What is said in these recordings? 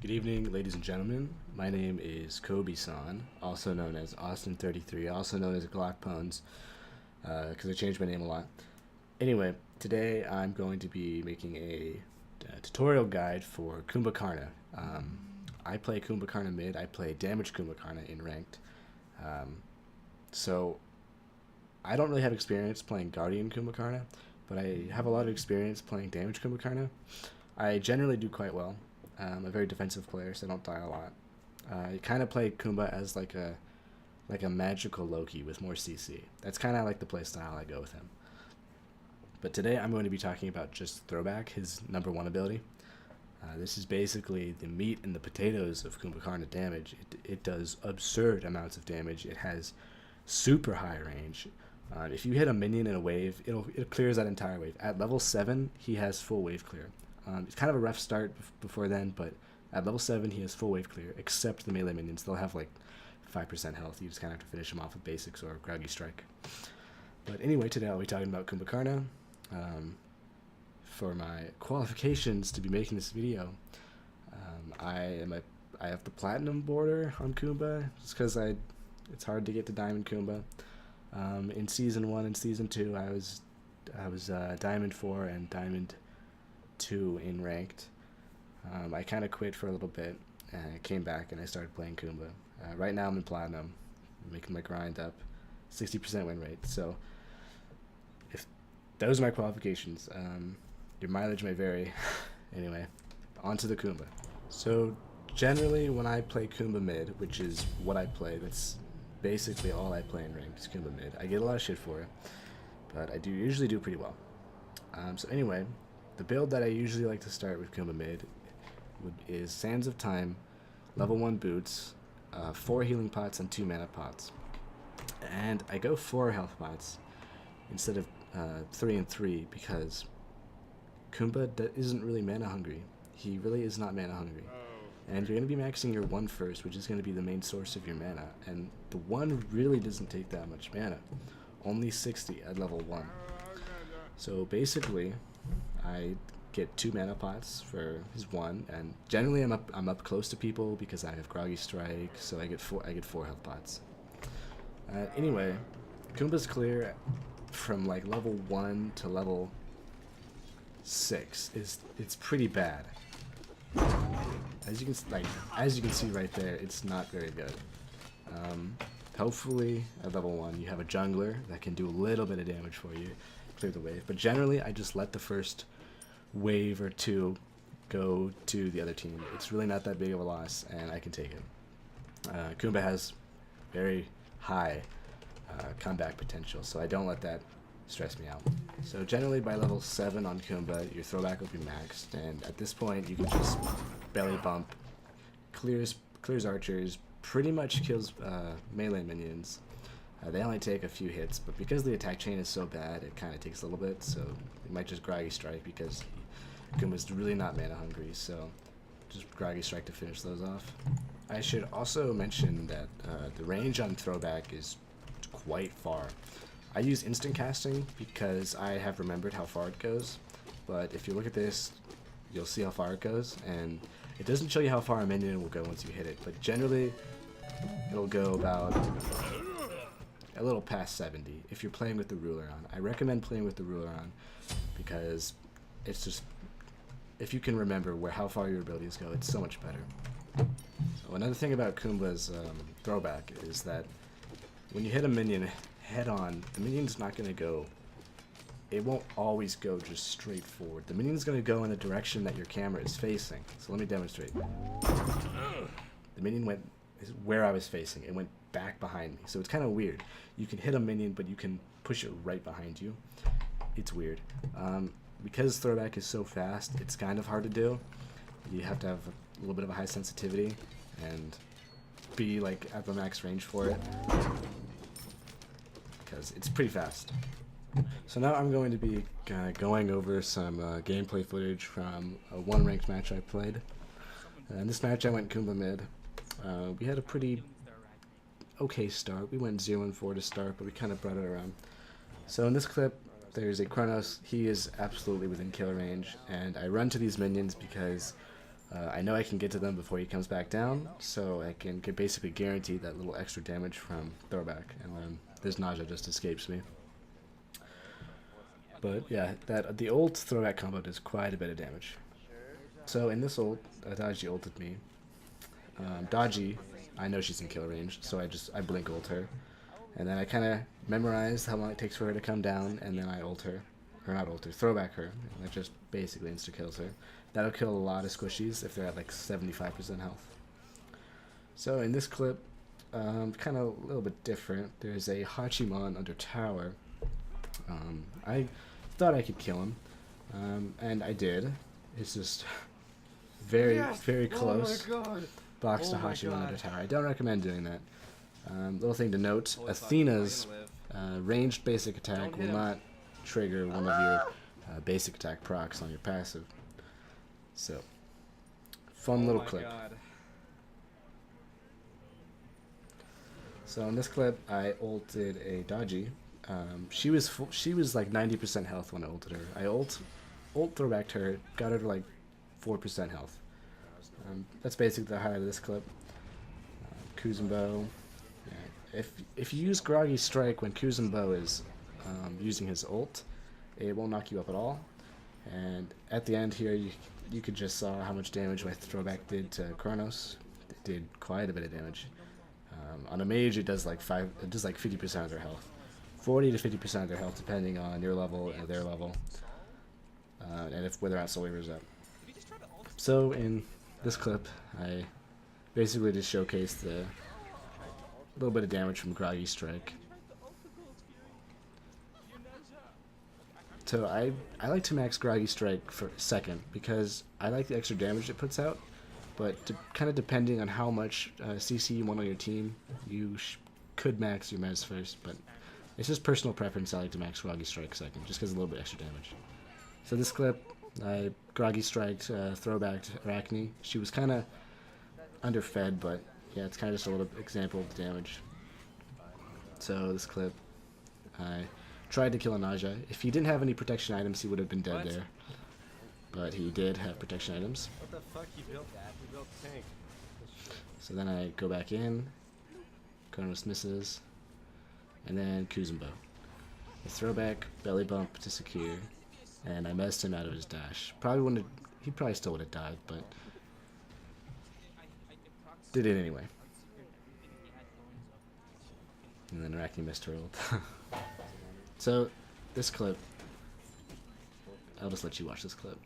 Good evening, ladies and gentlemen. My name is Kobiesan, also known as Austin33, also known as Glockpones, because I changed my name a lot. Anyway, today I'm going to be making a tutorial guide for Kumbhakarna. I play Kumbhakarna mid. I play damage Kumbhakarna in ranked. Um, so I don't really have experience playing Guardian Kumbhakarna, but I have a lot of experience playing damage Kumbhakarna. I generally do quite well. I'm a very defensive player, so I don't die a lot. I kind of play Kumba as like a magical Loki with more CC. That's kind of like the play style I go with him. But today I'm going to be talking about just Throwback, his number one ability. This is basically the meat and the potatoes of Kumbhakarna damage. It does absurd amounts of damage. It has super high range. If you hit a minion in a wave, it clears that entire wave. At level 7, he has full wave clear. It's kind of a rough start before then, but at level 7 he has full wave clear, except the melee minions. They'll have like 5% health. You just kind of have to finish them off with basics or Groggy Strike. But anyway, today I'll be talking about Kumbhakarna. For my qualifications to be making this video, I have the platinum border on Kumba, just because it's hard to get to diamond Kumba. In season 1 and season 2, I was diamond 4 and diamond 2 in ranked. I kind of quit for a little bit and I came back and I started playing Kumba. Right now I'm in platinum, making my grind up, 60% win rate. So if those are my qualifications, your mileage may vary. Anyway, on to the Kumba. So generally when I play Kumba mid, which is what I play, that's basically all I play in ranked is Kumba mid. I get a lot of shit for it, but I usually do pretty well. So anyway, the build that I usually like to start with Kumba mid is Sands of Time, level 1 boots, 4 healing pots, and 2 mana pots. And I go 4 health pots instead of 3 and 3 because Kumba isn't really mana hungry. He really is not mana hungry. And you're going to be maxing your 1 first, which is going to be the main source of your mana. And the 1 really doesn't take that much mana. Only 60 at level 1. So basically, I get 2 mana pots for his 1, and generally I'm up close to people because I have Groggy Strike, so I get 4 health pots. Anyway, Kumba's clear from like level 1 to level 6 it's pretty bad. As you can see right there, it's not very good. Hopefully at level 1 you have a jungler that can do a little bit of damage for you, clear the wave. But generally I just let the first wave or 2 go to the other team. It's really not that big of a loss and I can take it. Kumba has very high comeback potential, so I don't let that stress me out. So generally by level 7 on Kumba, your throwback will be maxed, and at this point you can just belly bump, clears archers, pretty much kills melee minions. They only take a few hits, but because the attack chain is so bad, it kind of takes a little bit, so you might just Groggy Strike because Kumba's really not mana hungry, so just Groggy Strike to finish those off. I should also mention that the range on Throwback is quite far. I use instant casting because I have remembered how far it goes, but if you look at this, you'll see how far it goes, and it doesn't show you how far a minion will go once you hit it, but generally it'll go about a little past 70 if you're playing with the ruler on. I recommend playing with the ruler on because it's just, if you can remember how far your abilities go, it's so much better. So another thing about Kumba's throwback is that when you hit a minion head on, the minion's not going to go, it won't always go just straight forward. The minion's going to go in the direction that your camera is facing. So let me demonstrate. The minion went where I was facing. It went back behind me. So it's kind of weird. You can hit a minion, but you can push it right behind you. It's weird. Because Throwback is so fast, it's kind of hard to do. You have to have a little bit of a high sensitivity and be like at the max range for it, because it's pretty fast. So now I'm going to be going over some gameplay footage from a 1 ranked match I played. In this match I went Kumba mid. We had a pretty okay start. We went 0-4 to start, but we kind of brought it around. So in this clip, there's a Kronos. He is absolutely within kill range, and I run to these minions because I know I can get to them before he comes back down, so I can basically guarantee that little extra damage from Throwback, and then this nausea just escapes me. But yeah, the ult Throwback combo does quite a bit of damage. So in this ult, Dodgy ulted me. Dodgy, I know she's in kill range, so I blink ult her. And then I kind of memorize how long it takes for her to come down, and then I ult her. Or not ult her, Throwback her. And that just basically insta-kills her. That'll kill a lot of squishies if they're at like 75% health. So in this clip, kind of a little bit different. There's a Hachiman under tower. I thought I could kill him, and I did. It's just very close. Oh my god. Box to Hachiman under tower. I don't recommend doing that. Little thing to note, Athena's ranged basic attack will not trigger one of your basic attack procs on your passive. So, fun little clip. God. So in this clip, I ulted a Dodgy. She was like 90% health when I ulted her. I ult Throwbacked her, got her to like 4% health. That's basically the highlight of this clip. Kumbhakarna. Yeah. If you use Groggy Strike when Kumbhakarna is using his ult, it won't knock you up at all. And at the end here, you could just saw how much damage my Throwback did to Kronos. It did quite a bit of damage. On a mage, it does like 50% of their health, 40 to 50% of their health, depending on your level and their level, and whether or not Soul Weaver's up. So in this clip, I basically just showcased the little bit of damage from Groggy Strike. So I like to max Groggy Strike for second because I like the extra damage it puts out. But kind of depending on how much CC you want on your team, you could max your mez first. But it's just personal preference. I like to max Groggy Strike second, just because a little bit extra damage. So this clip, I Groggy Striked Throwback to Arachne. She was kind of underfed, but yeah, it's kind of just a little example of the damage. So this clip, I tried to kill a Naja. If he didn't have any protection items, he would have been dead there. But he did have protection items. What the fuck? You built that? You built the tank. So then I go back in. Kronos misses. And then Kumbhakarna. A Throwback, belly bump to secure. And I messed him out of his dash. He probably still would have died, but did it anyway. And then Arachne missed her ult. So this clip, I'll just let you watch this clip.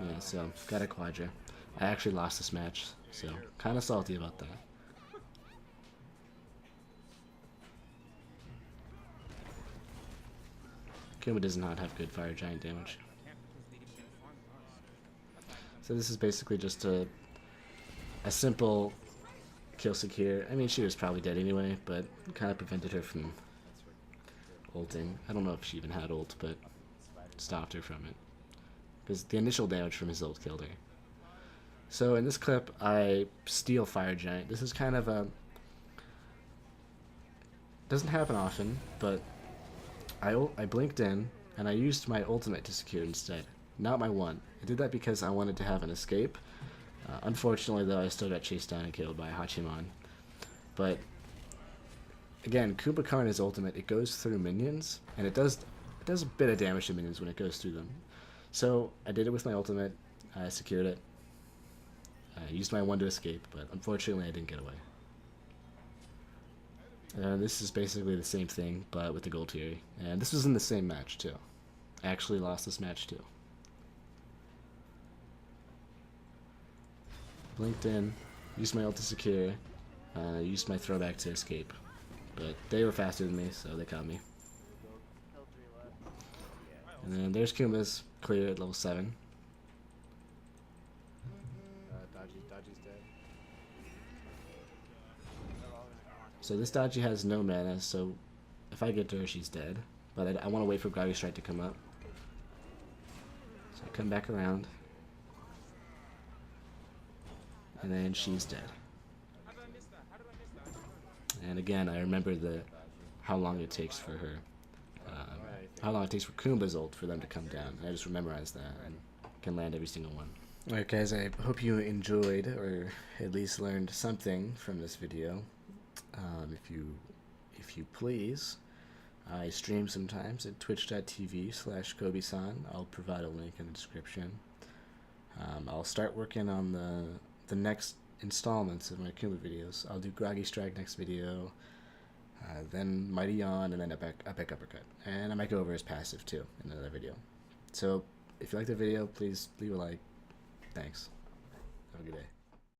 Yeah, so got a Quadra. I actually lost this match, so kind of salty about that. Kumbhakarna does not have good fire giant damage. So this is basically just a simple kill secure. I mean, she was probably dead anyway, but kind of prevented her from ulting. I don't know if she even had ult, but stopped her from it. Because the initial damage from his ult killed her. So in this clip, I steal Fire Giant. This is kind of a... doesn't happen often, but I blinked in, and I used my ultimate to secure instead. Not my one. I did that because I wanted to have an escape. Unfortunately, though, I still got chased down and killed by Hachiman. But, again, Kumbhakarna's ultimate, it goes through minions, and it does a bit of damage to minions when it goes through them. So I did it with my ultimate, I secured it, I used my one to escape, but unfortunately I didn't get away. This is basically the same thing, but with the gold tier, and this was in the same match too. I actually lost this match too. Blinked in, used my ult to secure, used my throwback to escape, but they were faster than me, so they caught me. And then there's Kumbha's clear at level 7. Dodgy's dead. So this Dodgy has no mana, so if I get to her, she's dead. But I want to wait for Groggy Strike to come up. So I come back around, and then she's dead. And again, I remember how long it takes for her, how long it takes for Kumba's ult for them to come down. And I just memorized that and can land every single one. Alright guys, I hope you enjoyed or at least learned something from this video. If you please, I stream sometimes at twitch.tv/Kobiesan. I'll provide a link in the description. I'll start working on the next installments of my Kumba videos. I'll do Groggy Strike next video, then Mighty Yawn, and then Epic Uppercut. And I might go over his passive too in another video. So if you like the video, please leave a like. Thanks. Have a good day.